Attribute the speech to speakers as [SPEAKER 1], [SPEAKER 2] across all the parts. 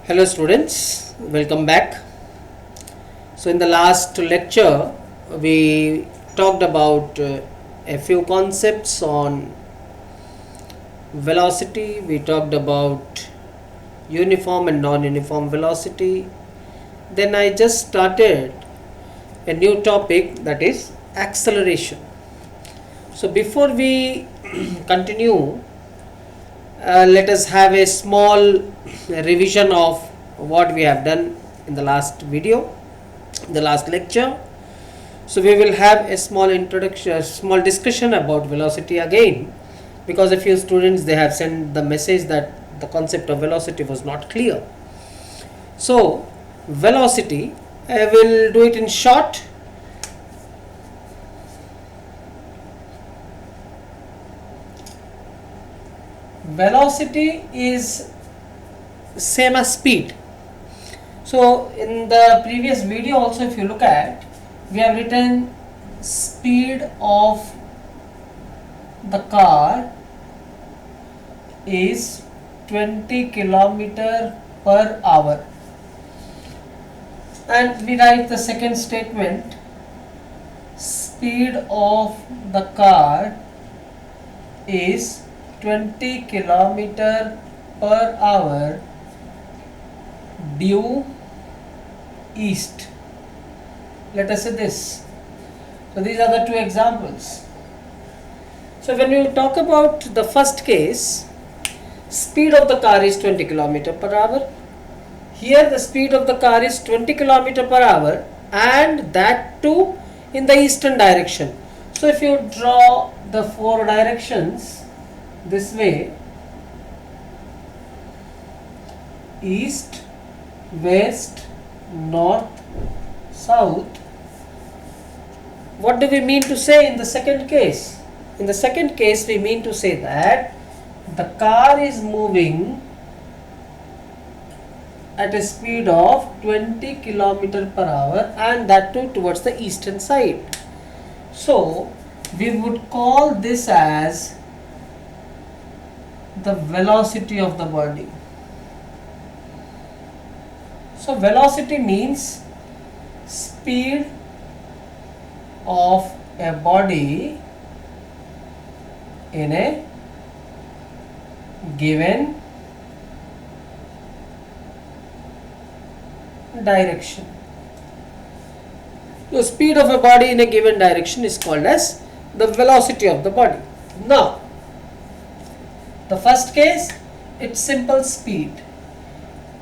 [SPEAKER 1] Hello students, welcome back. So in the last lecture we talked about a few concepts on velocity. We talked about uniform and non-uniform velocity. Then I just started a new topic, that is acceleration. So before we continue, let us have a small revision of what we have done in the last video, the last lecture. So we will have a small introduction, a small discussion about velocity again, because a few students, they have sent the message that the concept of velocity was not clear. So velocity, I will do it in short. Velocity is same as speed. So in the previous video also, if you look at, we have written speed of the car is 20 kilometer per hour, and we write the second statement, speed of the car is 20 kilometer per hour due east. Let us say this. So these are the two examples. So when you talk about the first case, speed of the car is 20 kilometer per hour. Here the speed of the car is 20 kilometer per hour, and that too in the eastern direction. So if you draw the four directions this way, east, west, north, south, what do we mean to say in the second case? In the second case, we mean to say that the car is moving at a speed of 20 kilometer per hour, and that too towards the eastern side. So we would call this as the velocity of the body. So velocity means speed of a body in a given direction. The speed of a body in a given direction is called as the velocity of the body. Now, the first case, it's simple speed.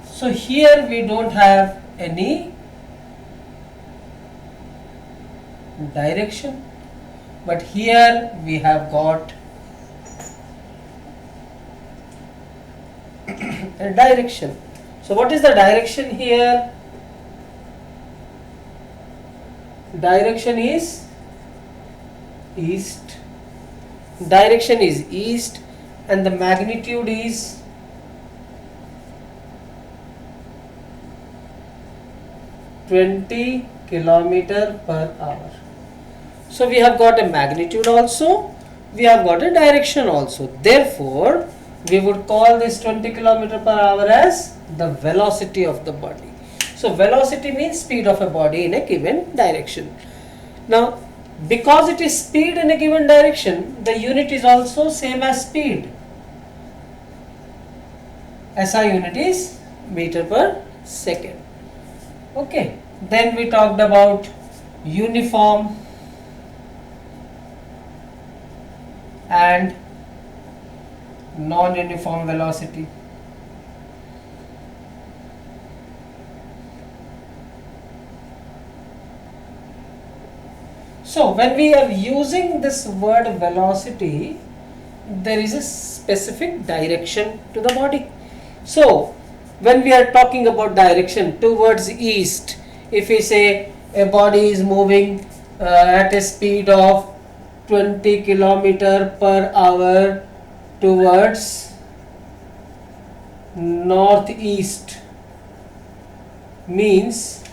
[SPEAKER 1] So here we don't have any direction, but here we have got a direction. So what is the direction here? Direction is east. Direction is east, and the magnitude is 20 kilometer per hour. So we have got a magnitude also, we have got a direction also. Therefore, we would call this 20 kilometer per hour as the velocity of the body. So velocity means speed of a body in a given direction. Now, because it is speed in a given direction, the unit is also same as speed. SI unit is meter per second. Okay, then we talked about uniform and non-uniform velocity. So when we are using this word velocity, there is a specific direction to the body. So when we are talking about direction towards east, if we say a body is moving at a speed of 20 kilometer per hour towards northeast, means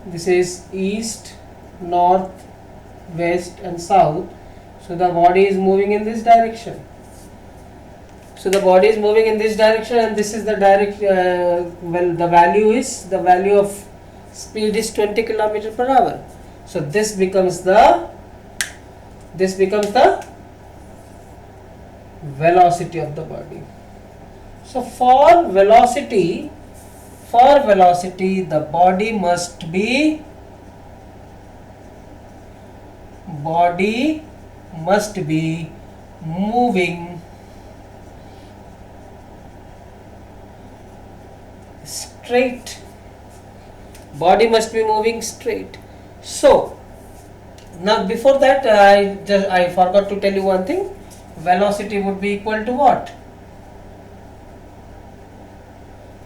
[SPEAKER 1] this is east, north, west and south. So the body is moving in this direction. So the body is moving in this direction, and this is the direct. Well, the value of speed is 20 kilometer per hour. So this becomes the velocity of the body. So for velocity, the body must be moving straight. Body must be moving straight. So now before that, I forgot to tell you one thing. Velocity would be equal to what?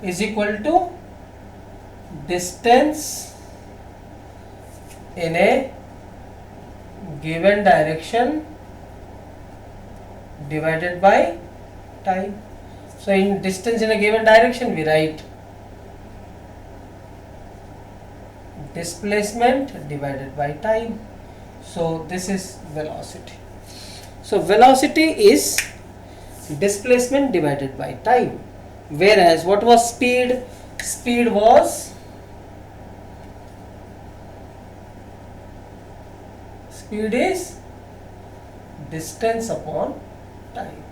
[SPEAKER 1] Is equal to distance in a given direction divided by time. So in distance in a given direction, we write displacement divided by time. So this is velocity. So velocity is displacement divided by time. Whereas what was speed? Speed is distance upon time.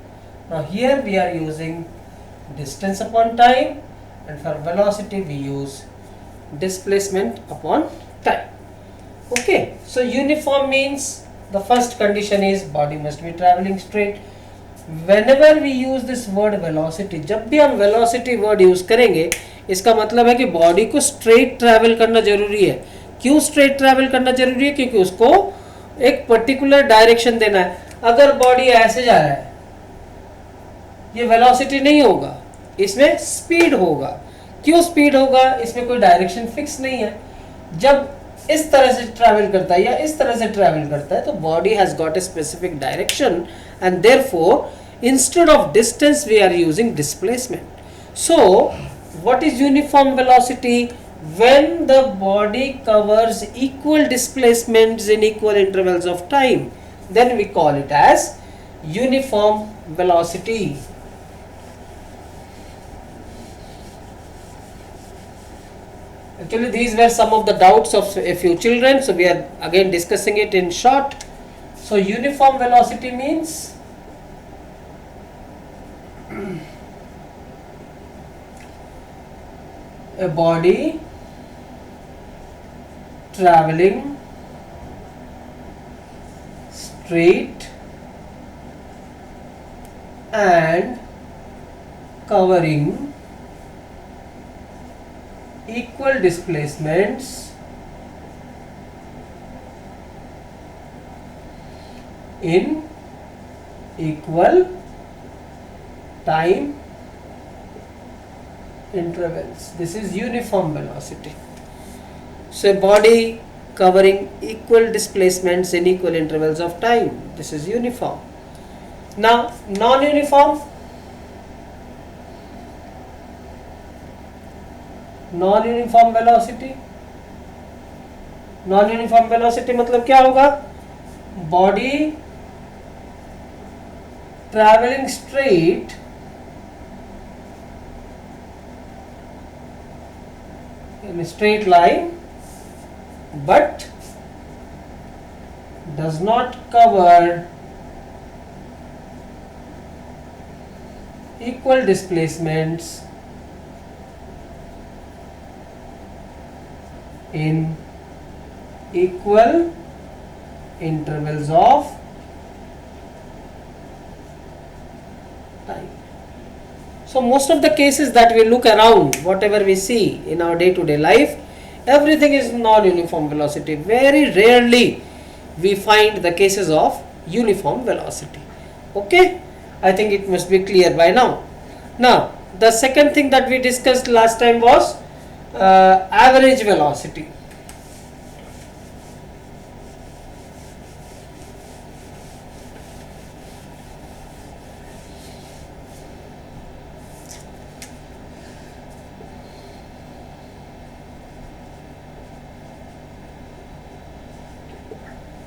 [SPEAKER 1] Now here we are using distance upon time, and for velocity we use displacement upon time. Okay, so uniform means the first condition is body must be traveling straight. Whenever we use this word velocity, जब भी हम velocity word use करेंगे, इसका मतलब है कि body को straight travel करना जरूरी है. क्यों straight travel करना जरूरी है? क्योंकि उसको एक particular direction देना है. अगर बॉडी ऐसे जा रहा है, ये वेलोसिटी नहीं होगा, इसमें स्पीड होगा. क्यों स्पीड होगा? इसमें कोई डायरेक्शन फिक्स नहीं है. जब इस तरह से ट्रैवल करता है या इस तरह से ट्रैवल करता है, तो body has got a specific direction, and therefore instead of distance we are using displacement. So what is uniform velocity? when the body covers equal displacements in equal intervals of time, then we call it as uniform velocity. Actually, these were some of the doubts of a few children, so we are again discussing it in short. So uniform velocity means a body traveling straight and covering equal displacements in equal time intervals. This is uniform velocity. So a body covering equal displacements in equal intervals of time. This is uniform. Now non-uniform. Non-uniform velocity. Non-uniform velocity मतलब क्या होगा? Body traveling straight in a straight line, but does not cover equal displacements in equal intervals of time. So most of the cases that we look around, whatever we see in our day-to-day life, everything is non-uniform velocity. Very rarely we find the cases of uniform velocity. Okay, I think it must be clear by now. Now the second thing that we discussed last time was average velocity.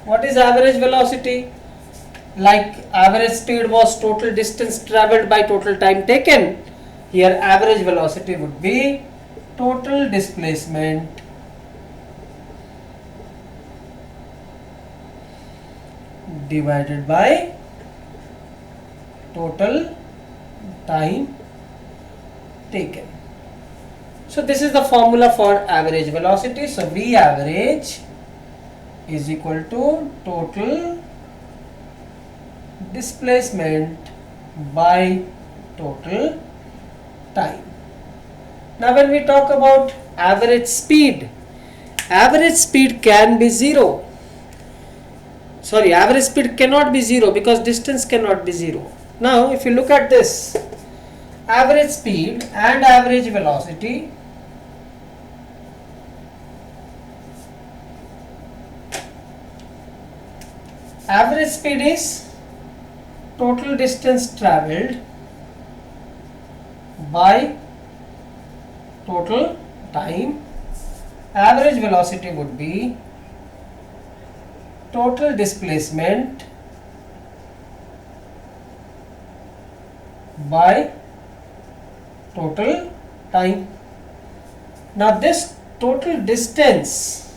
[SPEAKER 1] What is average velocity? Like average speed was total distance traveled by total time taken. Here average velocity would be total displacement divided by total time taken. So this is the formula for average velocity. So V average is equal to total displacement by total time. Now when we talk about average speed can be zero. Sorry, average speed cannot be zero because distance cannot be zero. Now if you look at this, average speed and average velocity, average speed is total distance traveled by total time. Average velocity would be total displacement by total time. Now this total distance,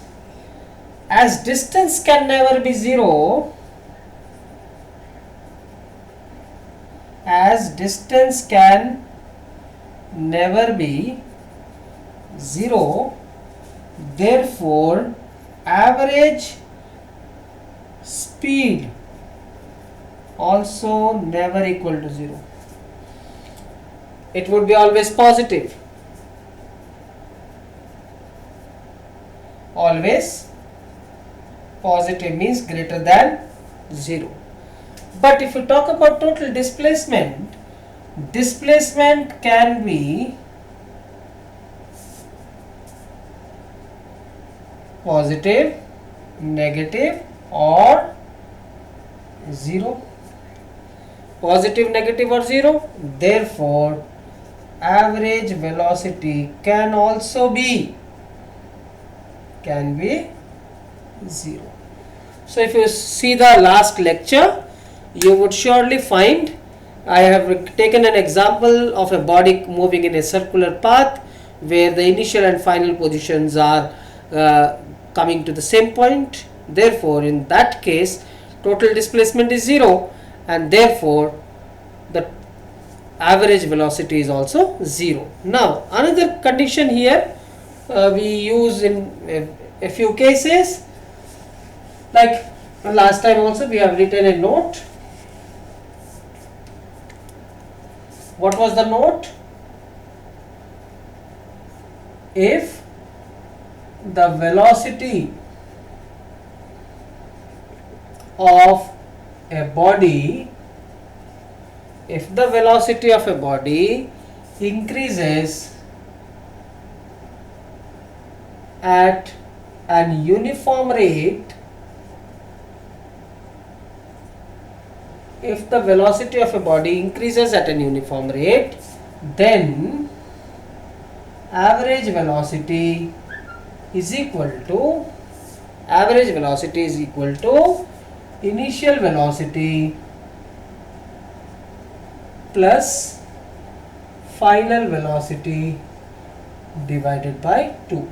[SPEAKER 1] as distance can never be zero, as distance can never be zero, therefore average speed also never equal to zero. It would be always positive. Always positive means greater than 0. But if you talk about total displacement, displacement can be positive, negative or 0. Positive, negative or 0. Therefore, average velocity can also be 0. So if you see the last lecture, you would surely find I have taken an example of a body moving in a circular path where the initial and final positions are coming to the same point. Therefore, in that case, total displacement is 0 and therefore the average velocity is also 0. Now, another condition here we use in a few cases, like last time also we have written a note. What was the note? If the velocity of a body, increases at an uniform rate, if the velocity of a body increases at an uniform rate, then average velocity is equal to initial velocity plus final velocity divided by 2.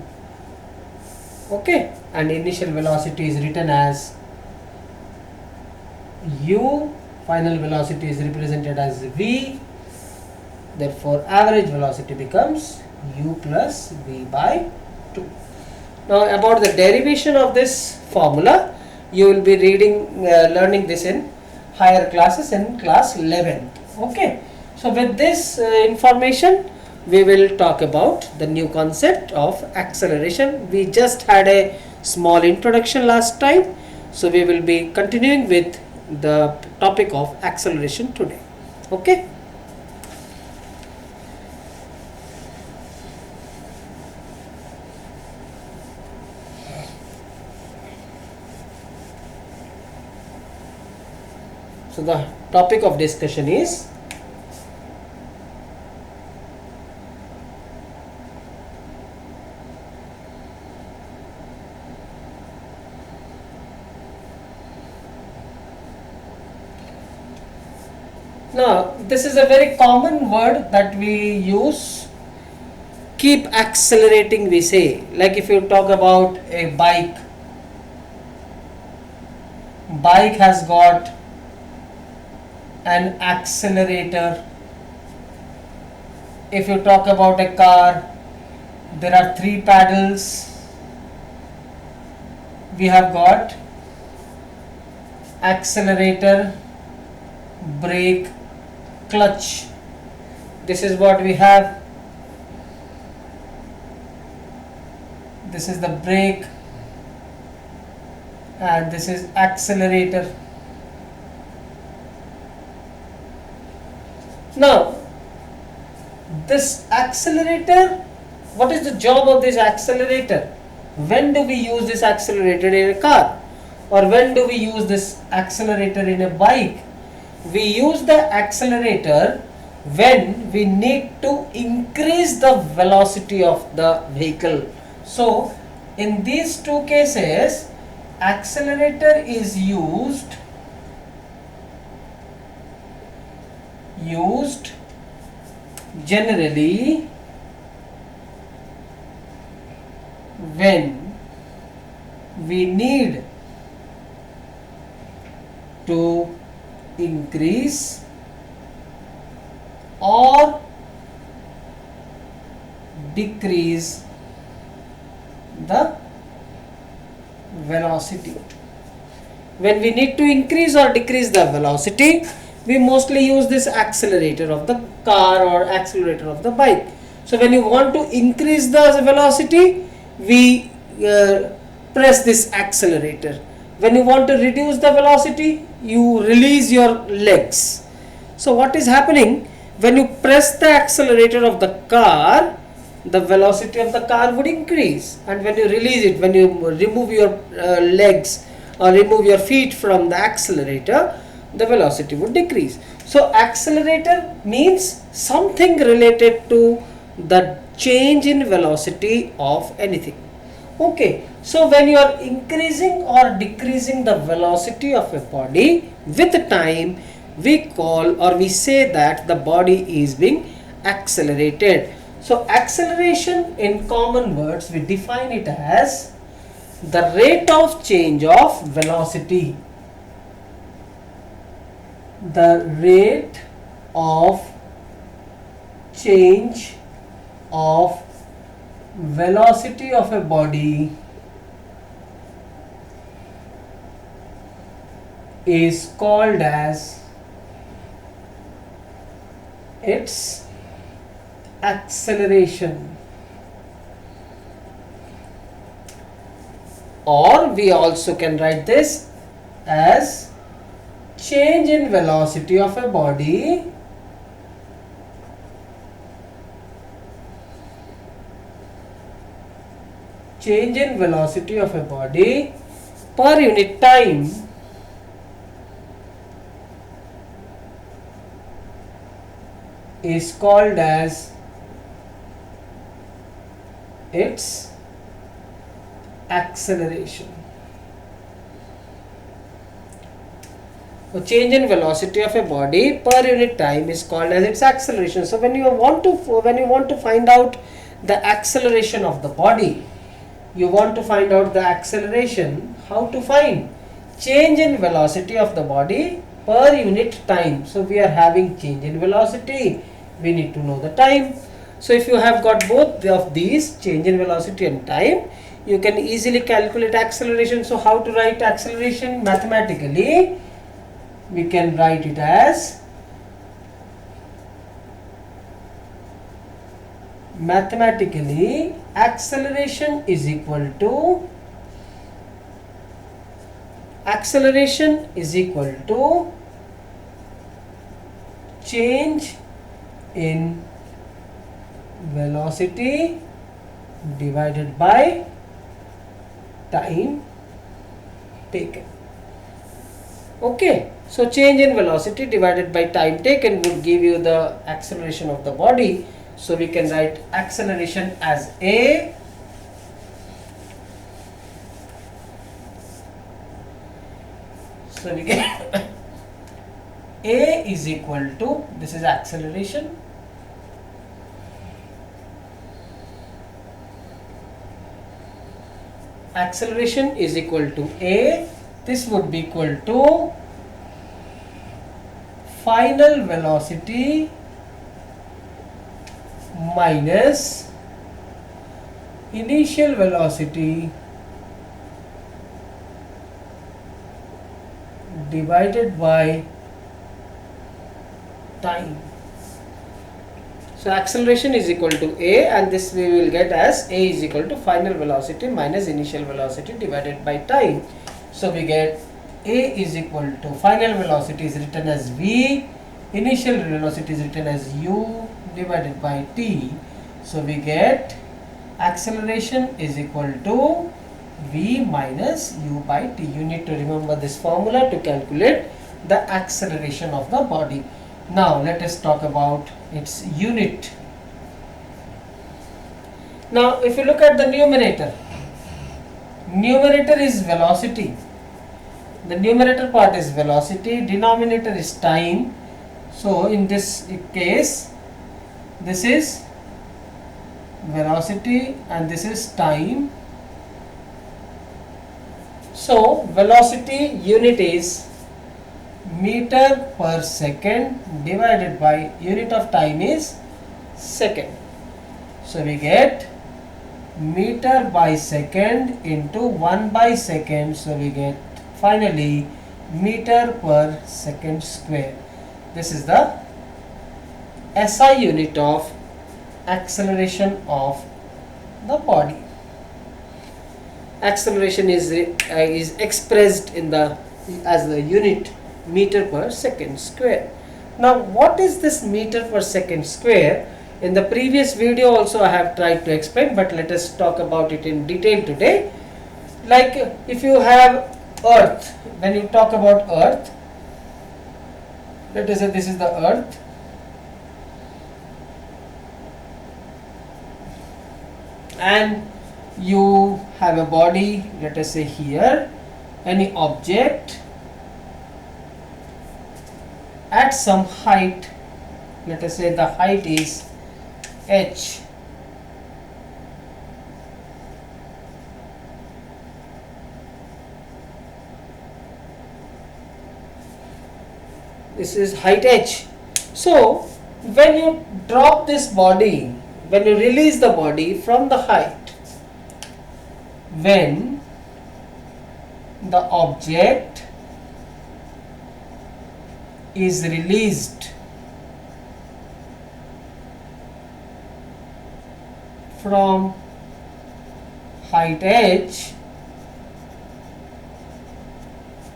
[SPEAKER 1] Okay, and initial velocity is written as u, final velocity is represented as v, therefore average velocity becomes u plus v by 2. Now about the derivation of this formula, you will be learning this in higher classes in class 11th. Okay, so with this information we will talk about the new concept of acceleration. We just had a small introduction last time, so we will be continuing with the topic of acceleration today. Okay. So the topic of discussion is this is a very common word that we use. Keep accelerating, we say. Like if you talk about a bike, bike has got an accelerator. If you talk about a car, there are 3 pedals. We have got accelerator, brake, clutch. This is what we have. This is the brake and this is accelerator. Now this accelerator, what is the job of this accelerator? When do we use this accelerator in a car, or when do we use this accelerator in a bike? We use the accelerator when we need to increase the velocity of the vehicle. So in these 2 cases, accelerator is used generally when we need to increase or decrease the velocity. When we need to increase or decrease the velocity, we mostly use this accelerator of the car or accelerator of the bike. So when you want to increase the velocity, we press this accelerator. When you want to reduce the velocity, you release your legs. So what is happening? When you press the accelerator of the car, the velocity of the car would increase, and when you release it, when you remove your legs or remove your feet from the accelerator, the velocity would decrease. So accelerator means something related to the change in velocity of anything. Okay, so when you are increasing or decreasing the velocity of a body with time, we call or we say that the body is being accelerated. So acceleration, in common words, we define it as the rate of change of velocity. The rate of change of velocity of a body is called as its acceleration, or we also can write this as change in velocity of a body per unit time is called as its acceleration. So change in velocity of a body per unit time is called as its acceleration. So when you want to find out the acceleration of the body, you want to find out the acceleration, how to find change in velocity of the body per unit time. So we are having change in velocity, we need to know the time. So if you have got both of these, change in velocity and time, you can easily calculate acceleration. So how to write acceleration mathematically? We can write it as acceleration is equal to change in velocity divided by time taken. Okay, so change in velocity divided by time taken would give you the acceleration of the body. So we can write acceleration as A so we can A is equal to, this is acceleration, acceleration is equal to A, this would be equal to final velocity minus initial velocity divided by time. So acceleration is equal to A, and this we will get as A is equal to final velocity minus initial velocity divided by time. So we get A is equal to final velocity is written as V, initial velocity is written as U divided by T. So we get acceleration is equal to V minus U by T. You need to remember this formula to calculate the acceleration of the body. Now let us talk about its unit. Now if you look at the numerator is velocity. The numerator part is velocity, denominator is time. So in this case, this is velocity and this is time. So velocity unit is meter per second divided by unit of time is second. So we get meter by second into 1 by second. So we get finally meter per second square. This is the SI unit of acceleration of the body. Acceleration is expressed in the as the unit meter per second square. Now what is this meter per second square? In the previous video also I have tried to explain, but let us talk about it in detail today. Like if you have earth, when you talk about earth, let us say this is the earth, and you have a body, let us say here, any object at some height, let us say the height is h. This is height h. So when you drop this body, when you release the body from the height, when the object is released from height h,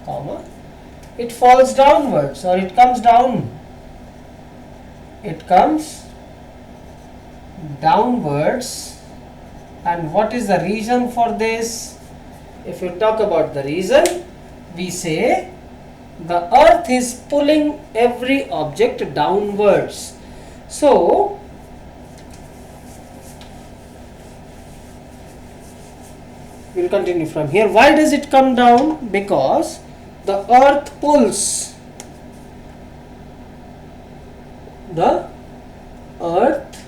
[SPEAKER 1] comma, it falls downwards or it comes down. It comes downwards. And what is the reason for this? If you talk about the reason, we say the earth is pulling every object downwards. So we will continue from here. Why does it come down? Because the earth pulls. The earth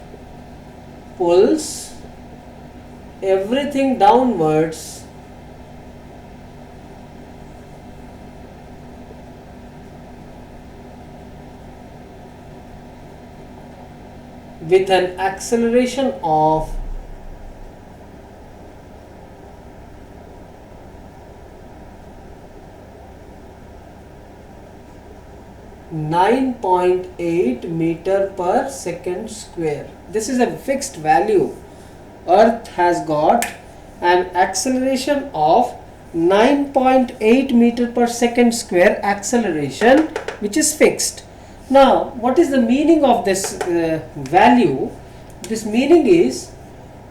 [SPEAKER 1] pulls everything downwards with an acceleration of 9.8 meter per second square. This is a fixed value. Earth has got an acceleration of 9.8 meter per second square acceleration, which is fixed. Now what is the meaning of this value? This meaning is,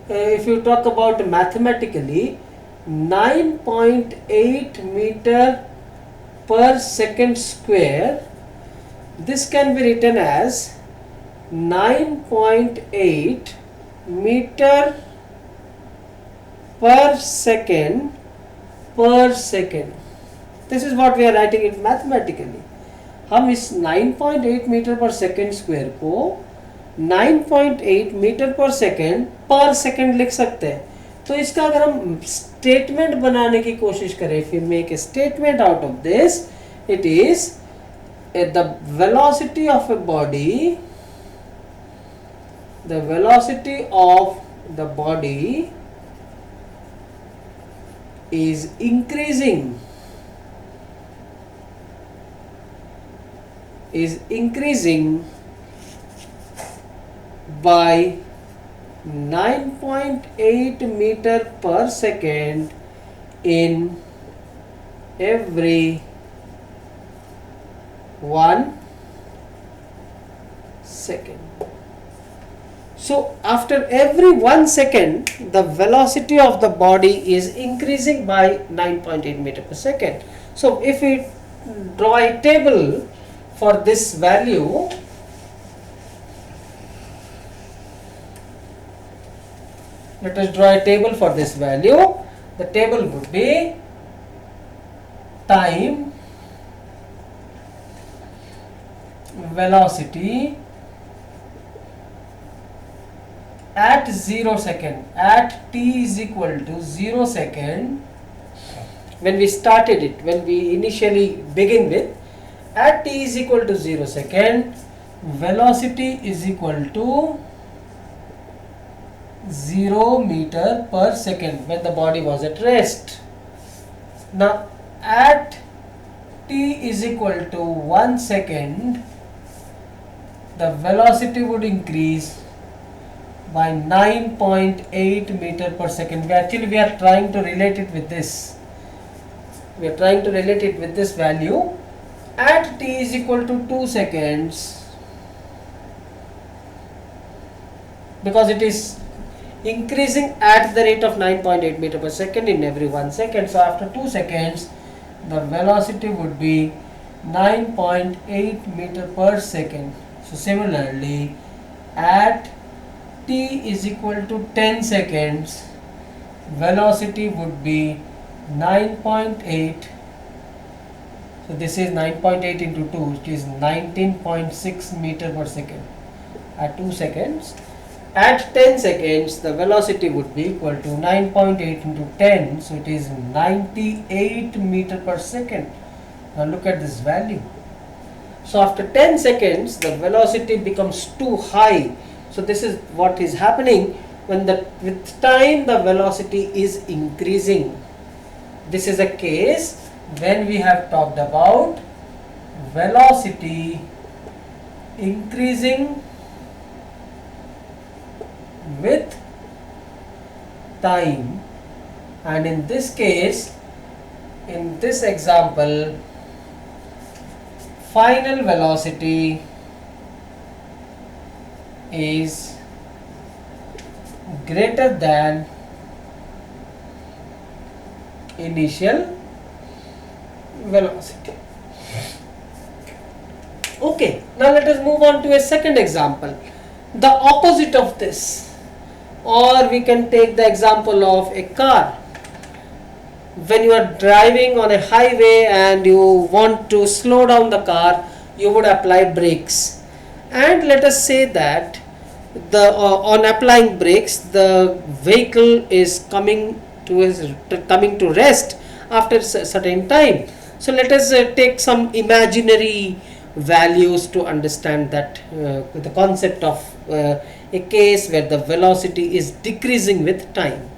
[SPEAKER 1] if you talk about mathematically, 9.8 meter per second square, this can be written as 9.8 meter per second. This is what we are writing it mathematically. हम इस 9.8 metre पर second square को 9.8 metre पर second लिख सकते हैं. तो इसका अगर हम स्टेटमेंट बनाने की कोशिश करें, if we make a statement out of this, it is the velocity of a body, the velocity of the body is increasing by 9.8 meter per second in every 1 second. So after every 1 second, the velocity of the body is increasing by 9.8 meter per second. So if we draw a table for this value, let us draw a table for this value. The table would be time, velocity at 0 second, at t is equal to 0 second, when we started it, when we initially begin with, at t is equal to 0 second, velocity is equal to 0 meter per second when the body was at rest. Now at t is equal to 1 second, the velocity would increase by 9.8 meter per second. We are trying to relate it with this. We are trying to relate it with this value. At t is equal to 2 seconds, because it is increasing at the rate of 9.8 meter per second in every 1 second. So after 2 seconds, the velocity would be 9.8 meter per second. So similarly, at t is equal to 10 seconds, velocity would be 9.8. So this is 9.8 into 2, which is 19.6 meter per second at 2 seconds. At 10 seconds, the velocity would be equal to 9.8 into 10, so it is 98 meter per second. Now look at this value. So after 10 seconds, the velocity becomes too high. So this is what is happening when with time the velocity is increasing. This is a case when we have talked about velocity increasing with time, and in this case, in this example, final velocity is greater than initial velocity. Okay, now let us move on to a second example, the opposite of this. Or we can take the example of a car. When you are driving on a highway and you want to slow down the car, you would apply brakes. And let us say that on applying brakes, the vehicle is coming to rest after a certain time. So let us take some imaginary values to understand that the concept of a case where the velocity is decreasing with time.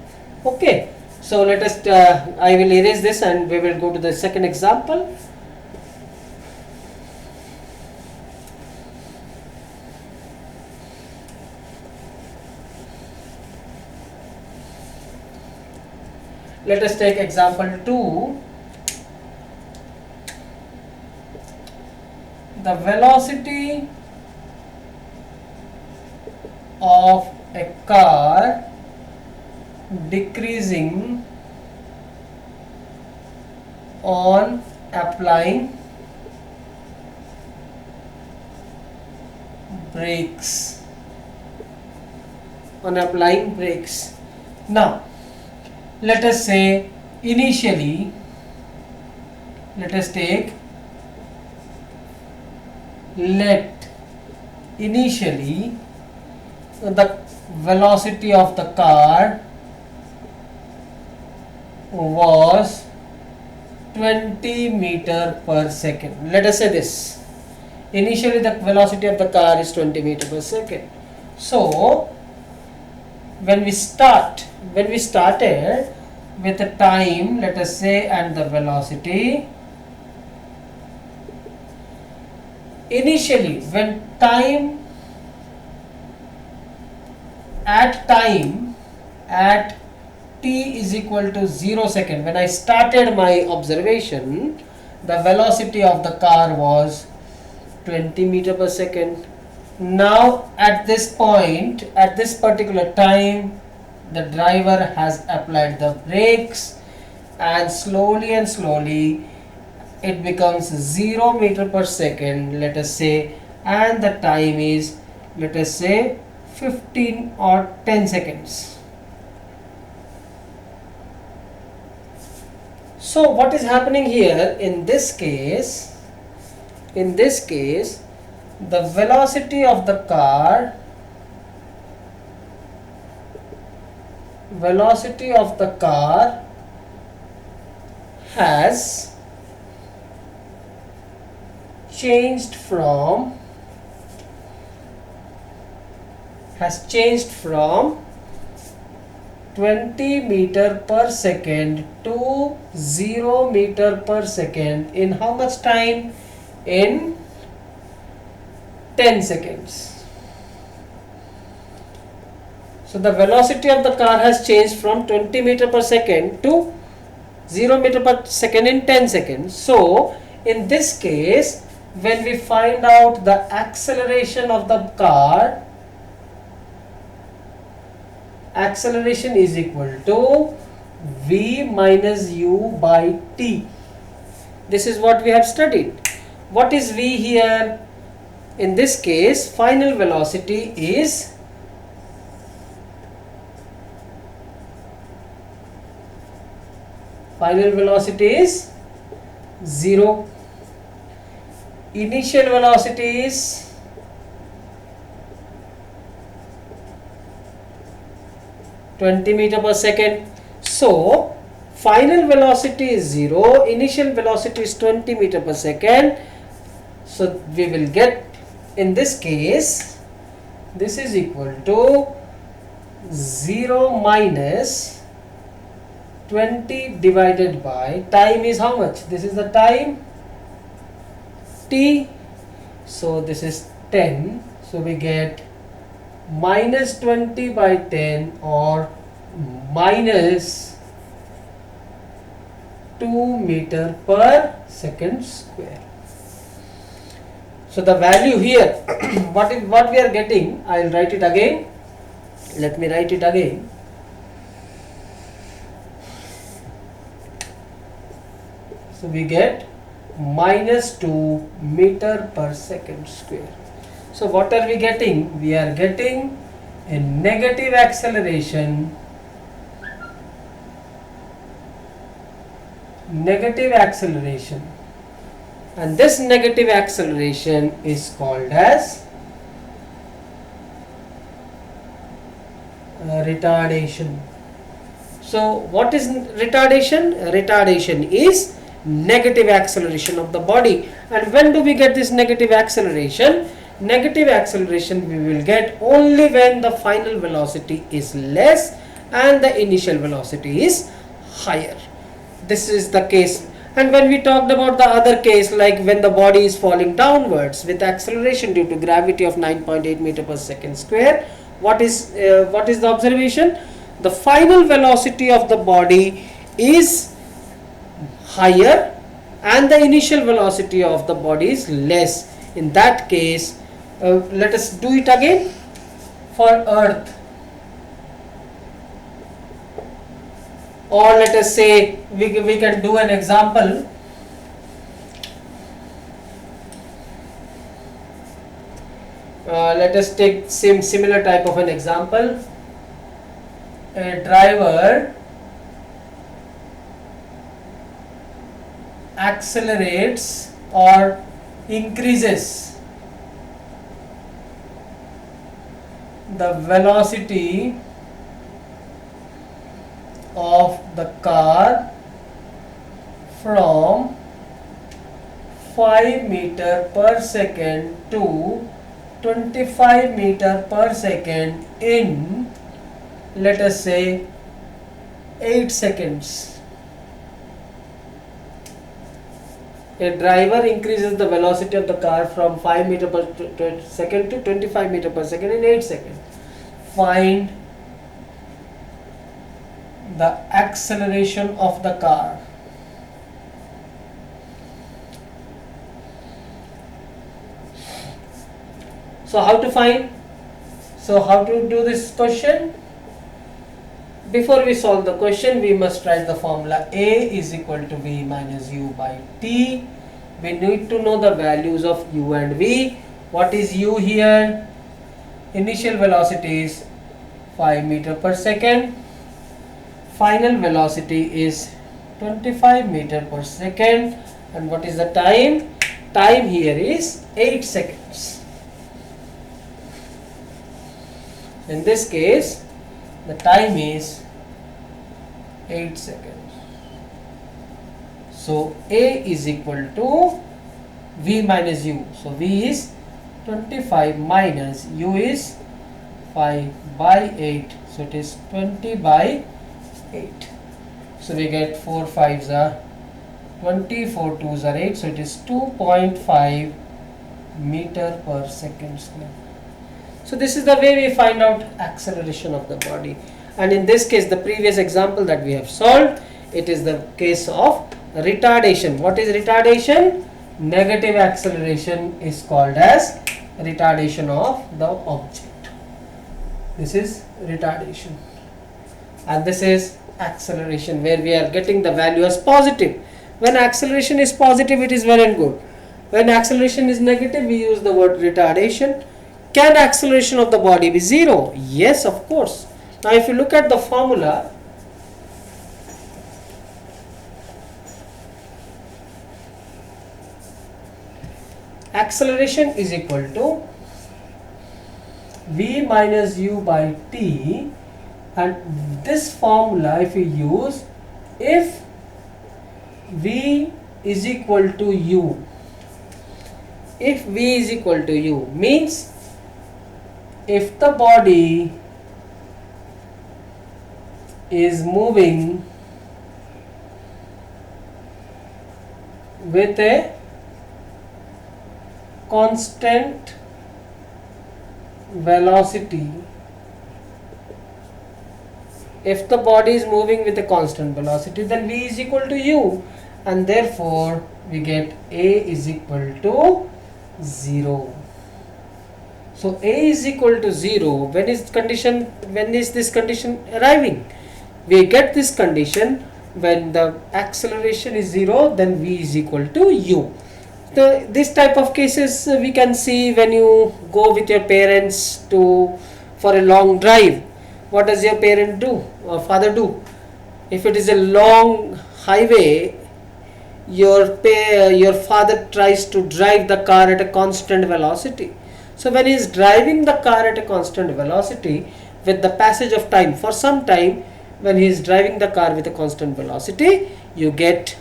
[SPEAKER 1] Okay, so let us I will erase this and we will go to the second example. Let us take example 2. The velocity of a car decreasing on applying brakes. Now let us say initially, let us take let initially the velocity of the car was 20 meter per second. Let us say this. Initially the velocity of the car is 20 meter per second. So when we started with the time, let us say, and the velocity, initially when time at t is equal to 0 second, when I started my observation, the velocity of the car was 20 meter per second. Now at this point, at this particular time, the driver has applied the brakes, and slowly it becomes 0 meter per second, let us say, and the time is, let us say, 15 or 10 seconds. So what is happening here in this case? In this case, the velocity of the car has changed from 20 meter per second to 0 meter per second in how much time? In 10 seconds. So the velocity of the car has changed from 20 meter per second to 0 meter per second in 10 seconds. So in this case, when we find out the acceleration of the car, acceleration is equal to v minus u by t. This is what we have studied. What is v here? In this case, final velocity is final velocity is 0. Initial velocity is (20 meter per second). So final velocity is 0, initial velocity is 20 meter per second. So we will get, in this case, this is equal to 0 minus 20 divided by time is how much? This is the time t. So this is 10. So we get minus 20 by 10 or minus 2 meter per second square. So the value here, what we are getting, I will write it again. Let me write it again. So we get minus 2 meter per second square. So what are we getting? We are getting a negative acceleration. And this negative acceleration is called as retardation. So what is retardation? Retardation is negative acceleration of the body. And when do we get this negative acceleration? Negative acceleration we will get only when the final velocity is less and the initial velocity is higher. This is the case. And when we talked about the other case, like when the body is falling downwards with acceleration due to gravity of 9.8 meter per second square, what is the observation? The final velocity of the body is higher and the initial velocity of the body is less. In that case, let us do it again for Earth, or let us say we can do an example. Let us take similar type of an example. A driver accelerates or increases the velocity of the car from 5 meter per second to 25 meter per second in, let us say, 8 seconds. A driver increases the velocity of the car from 5 meter per second to 25 meter per second in 8 seconds. Find the acceleration of the car. So how to find? So how to do this question? Before we solve the question, we must write the formula. A is equal to V minus U by T. We need to know the values of U and V. What is U here? Initial velocity is 5 meter per second. Final velocity is 25 meter per second. And what is the time? Time here is 8 seconds. In this case, the time is 8 seconds. So A is equal to V minus U. So V is 25 minus U is 5 by 8. So it is 20 by 8. So we get 4 5s are 20, 4 2s are 8. So it is 2.5 meter per second square. So this is the way we find out acceleration of the body. And in this case, the previous example that we have solved, it is the case of retardation. What is retardation? Negative acceleration is called as retardation of the object. This is retardation. And this is acceleration, where we are getting the value as positive. When acceleration is positive, it is well and good. When acceleration is negative, we use the word retardation. Can acceleration of the body be zero? Yes, of course. Now if you look at the formula, acceleration is equal to V minus U by T, and this formula if we use, if V is equal to U, if V is equal to U means if the body is moving with a constant velocity, if the body is moving with a constant velocity, then V is equal to U, and therefore we get A is equal to 0. So A is equal to 0. When is this condition arriving? We get this condition when the acceleration is 0, then V is equal to U. So this type of cases we can see when you go with your parents for a long drive. What does your parent do or father do? If it is a long highway, your father tries to drive the car at a constant velocity. So when he is driving the car at a constant velocity, with the passage of time, for some time, when he is driving the car with a constant velocity, you get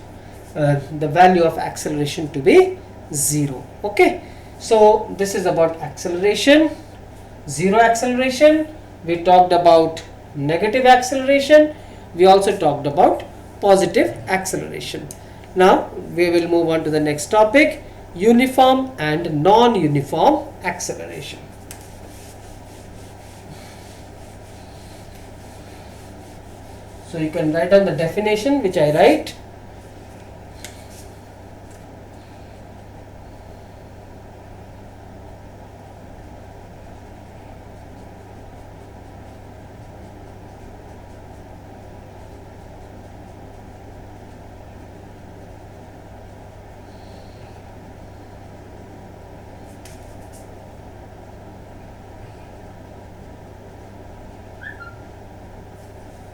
[SPEAKER 1] the value of acceleration to be 0. Okay, so this is about acceleration. Zero acceleration. We talked about negative acceleration. We also talked about positive acceleration. Now we will move on to the next topic, uniform and non-uniform acceleration. So you can write down the definition which I write.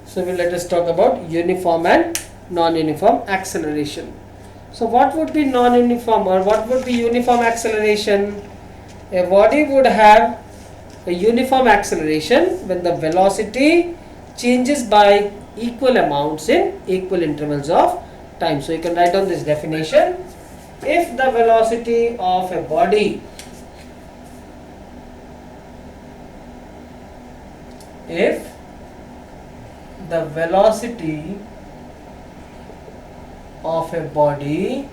[SPEAKER 1] So let us talk about uniform and non-uniform acceleration. So what would be non-uniform or what would be uniform acceleration? A body would have A uniform acceleration when the velocity changes by equal amounts in equal intervals of time. So you can write down this definition. If the velocity of a body if the velocity of a body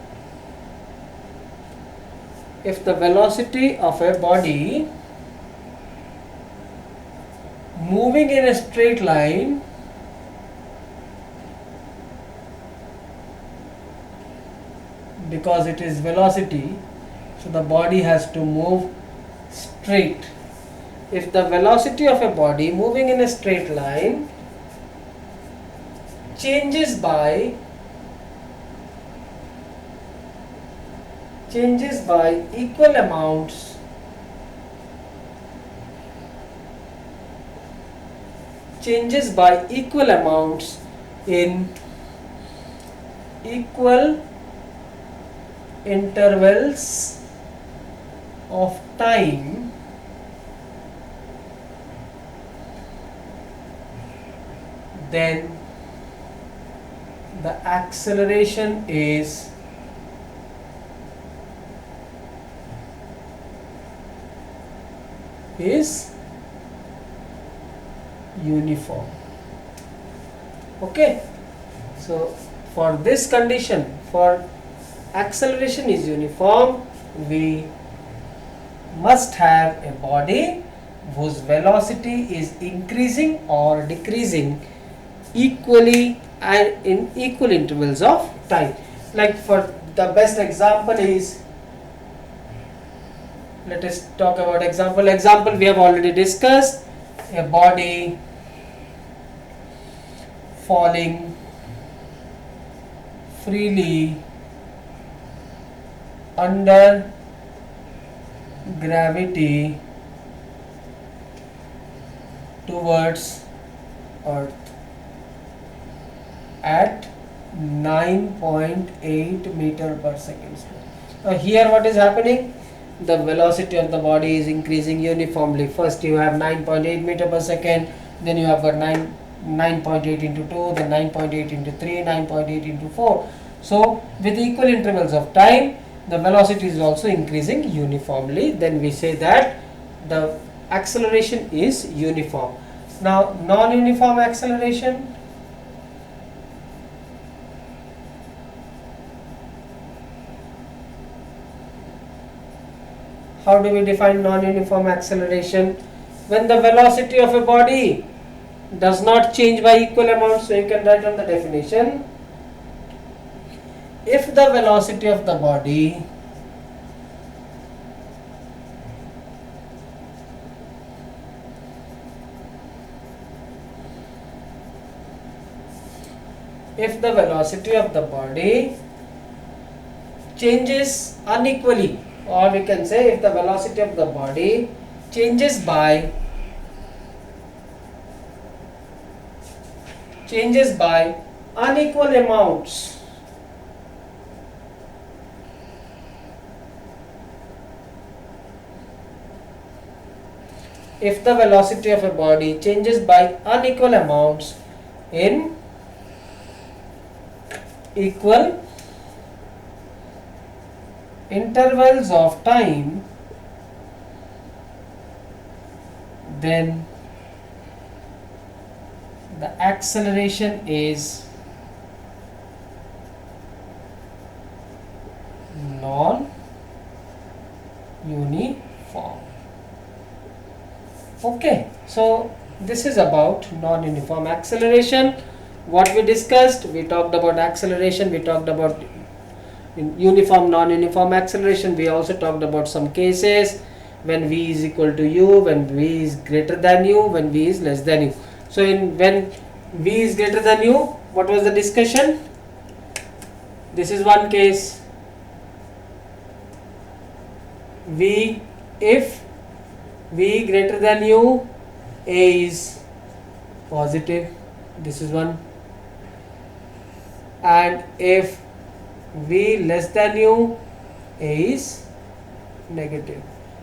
[SPEAKER 1] if the velocity of a body moving in a straight line because it is velocity, so the body has to move straight. If the velocity of a body moving in a straight line changes by equal amounts in equal intervals of time, then the acceleration is uniform. Okay, so for this condition, for acceleration is uniform, we must have a body whose velocity is increasing or decreasing equally and in equal intervals of time. Like for the best example is, let us talk about example we have already discussed, a body falling freely under gravity towards Earth at 9.8 meter per second. Now here what is happening? The velocity of the body is increasing uniformly. First you have 9.8 meter per second, then you have got 9.8 into 2, then 9.8 into 3, 9.8 into 4. So with equal intervals of time, the velocity is also increasing uniformly. Then we say that the acceleration is uniform. Now non-uniform acceleration. How do we define non-uniform acceleration? When the velocity of a body does not change by equal amounts. So you can write on the definition. If the velocity of the body changes unequally, or we can say if the velocity of the body changes by unequal amounts, if the velocity of a body changes by unequal amounts in equal intervals of time, then the acceleration is non-uniform. Okay, so this is about non-uniform acceleration. What we discussed, we talked about acceleration, we talked about uniform, non-uniform acceleration. We also talked about some cases when v is equal to u, when v is greater than u, when v is less than u. So when v is greater than u, what was the discussion? This is one case. If v greater than u, a is positive, this is one, and if v less than u, a is negative.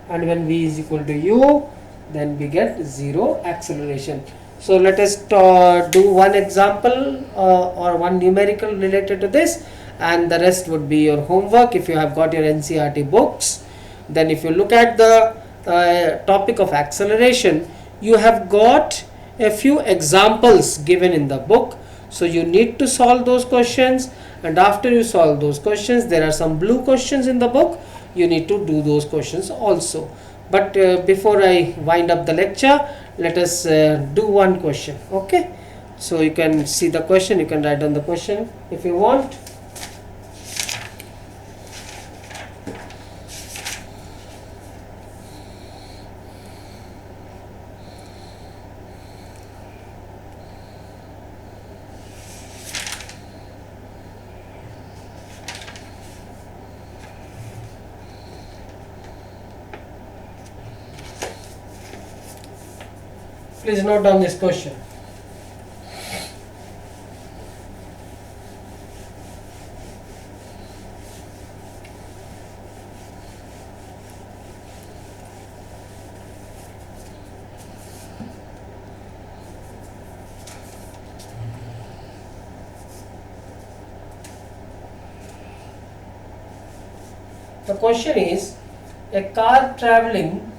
[SPEAKER 1] And when v is equal to u, then we get zero acceleration. So let us do one example or one numerical related to this, and the rest would be your homework if you have got your NCERT books. Then if you look at the topic of acceleration, you have got a few examples given in the book. So you need to solve those questions, and after you solve those questions, there are some blue questions in the book. You need to do those questions also. But before I wind up the lecture, let us do one question. Okay, so you can see the question, you can write down the question if you want. Please note down this question. The question is, a car traveling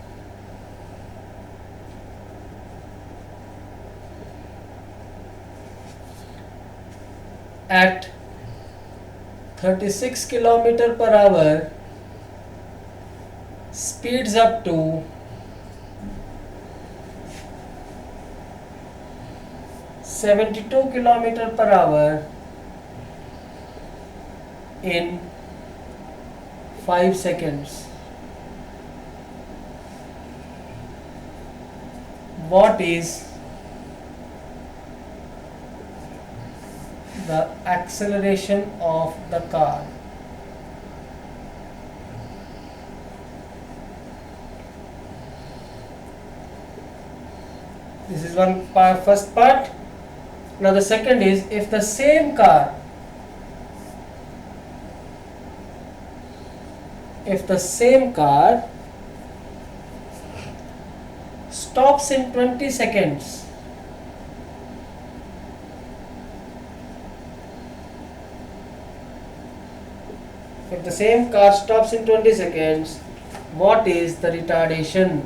[SPEAKER 1] at 36 km per hour speeds up to 72 km per hour in 5 seconds. What is the acceleration of the car? This is one part, first part. Now the second is, if the same car stops in 20 seconds, if the same car stops in 20 seconds, what is the retardation?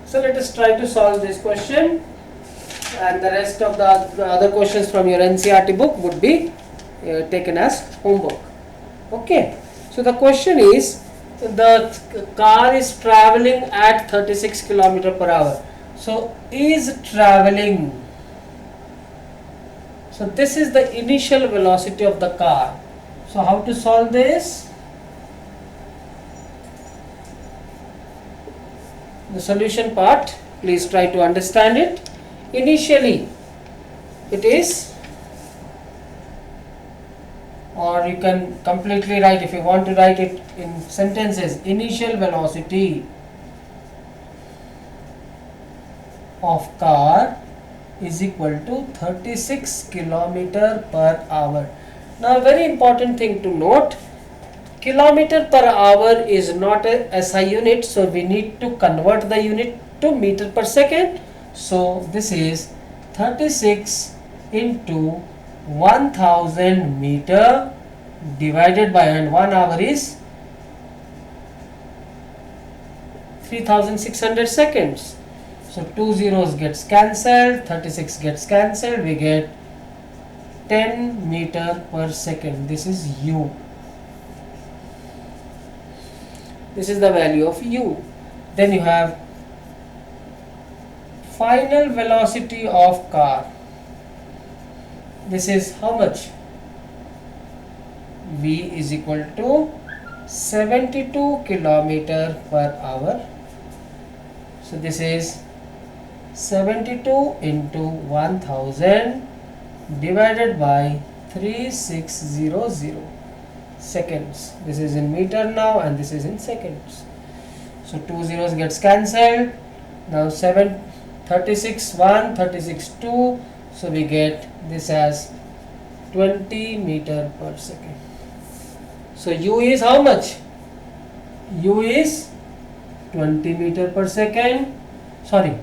[SPEAKER 1] So let us try to solve this question, and the rest of the other questions from your NCERT book would be taken as homework. Okay, so the question is, the car is traveling at 36 km per hour. So is traveling, so this is the initial velocity of the car. So how to solve this? The solution part, please try to understand it. Initially it is, or you can completely write, if you want to write it in sentences, initial velocity of car is equal to 36 km per hour. Now a very important thing to note, kilometer per hour is not a SI unit, so we need to convert the unit to meter per second. So this is 36 into 1000 meter divided by, and 1 hour is 3600 seconds. So 2 zeros gets cancelled, 36 gets cancelled, we get 10 meter per second. This is U. This is the value of U. Then you have final velocity of car. This is how much? V is equal to 72 km per hour. So this is 72 into 1000 divided by 3600 seconds. This is in meter now, and this is in seconds. So 2 zeros gets cancelled. Now 36 1, 36 2. So we get this as 20 meter per second. So u is how much? U is 20 meter per second. Sorry,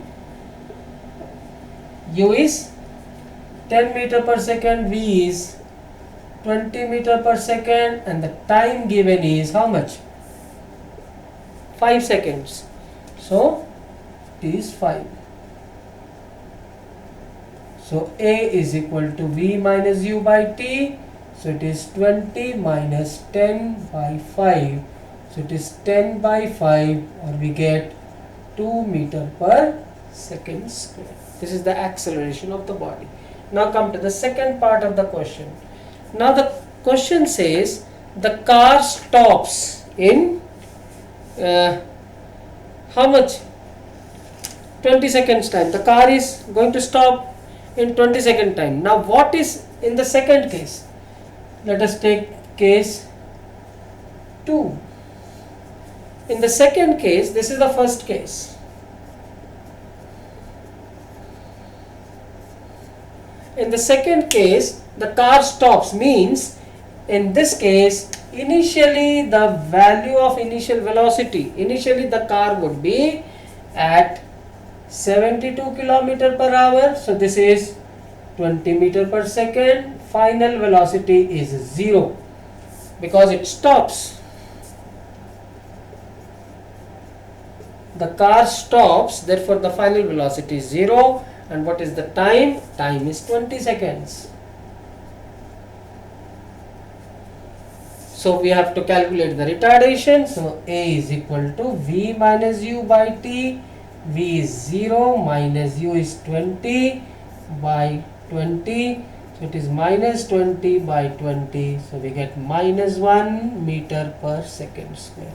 [SPEAKER 1] u is 10 meter per second, v is 20 meter per second, and the time given is how much? 5 seconds. So it is 5. So A is equal to V minus U by T. So it is 20 minus 10 by 5. So it is 10 by 5, or we get 2 meter per second square. This is the acceleration of the body. Now come to the second part of the question. Now the question says the car stops in how much? 20 seconds time. The car is going to stop in 20 second time. Now what is in the second case? Let us take case 2. In the second case, this is the first case. In the second case, the car stops, means in this case initially the value of initial velocity, initially the car would be at 72 km per hour. So this is 20 meter per second. Final velocity is 0 because it stops. The car stops, therefore the final velocity is 0. And what is the time? Time is 20 seconds. So we have to calculate the retardation. So A is equal to V minus U by T. V is 0 minus U is 20 by 20. So it is minus 20 by 20. So we get minus 1 meter per second square.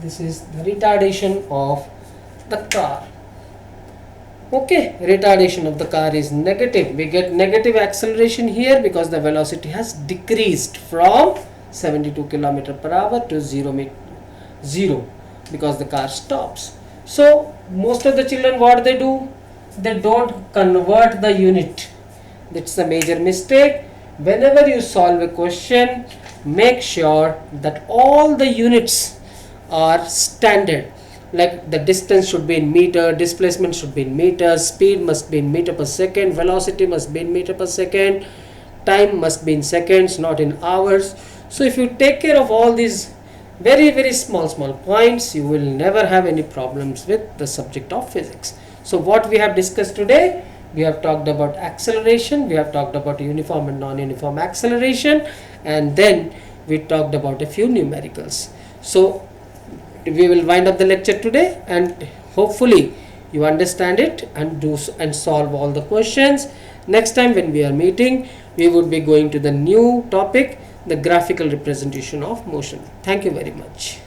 [SPEAKER 1] This is the retardation of the car. Okay, retardation of the car is negative. We get negative acceleration here because the velocity has decreased from 72 km per hour to 0 because the car stops. So most of the children, what they do? They don't convert the unit. That's the major mistake. Whenever you solve a question, make sure that all the units are standard. Like the distance should be in meter, displacement should be in meters, speed must be in meter per second, velocity must be in meter per second, time must be in seconds, not in hours. So if you take care of all these very small points, you will never have any problems with the subject of physics. So what we have discussed today, we have talked about acceleration, we have talked about uniform and non-uniform acceleration, and then we talked about a few numericals. So we will wind up the lecture today, and hopefully you understand it and solve all the questions. Next time when we are meeting, we would be going to the new topic, the graphical representation of motion. Thank you very much.